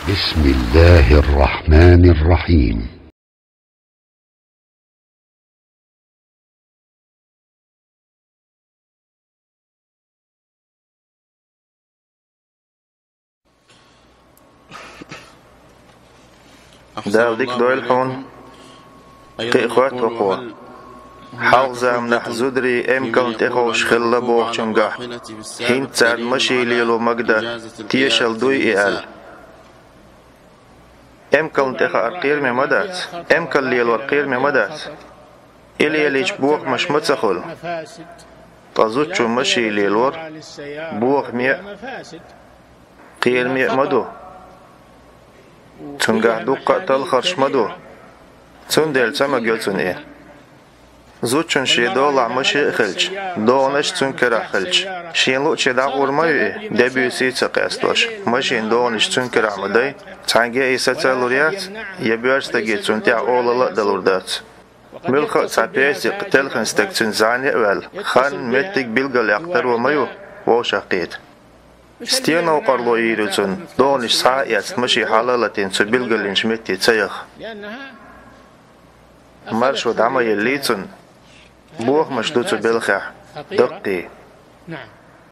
بسم الله الرحمن الرحيم. داوديك دويل حون تأخوات وقوة حوزة منح زدري ام كون تأخوش خلا بوغ چنگا هين تسعد مشي ليلو مقدة تيشل دوي إيال ام كون تأخا أرقير ممدات ام كون ليلو أرقير ممدات إلي يليش بوغ مش متسخل تزوجو مشي ليلور بوغ مية قير مية مدو چنگه دوقا تل خرش مدو چون دل سما گلچون ای زود چون شیدو لعمشی خلچ دونش چون کرا خلچ شین لو چه دا اورمای ای دبیوسی چقاستوش ماشین دونش چون کرا مدای چنگه ایسا چلوریات یبیارستگی چون تیا اوللا دلوردات ملخ سپیسی قتل خنستک چون زانی اول خان متک بیلگل اقتر و مایو و شقید ستينا وقرلو يروتون دونش ساعيات مشي حلالتين سبيلغلين شمتي تسيخ مرشو دعما يليتون بوخ مشدوتو بالخح دقي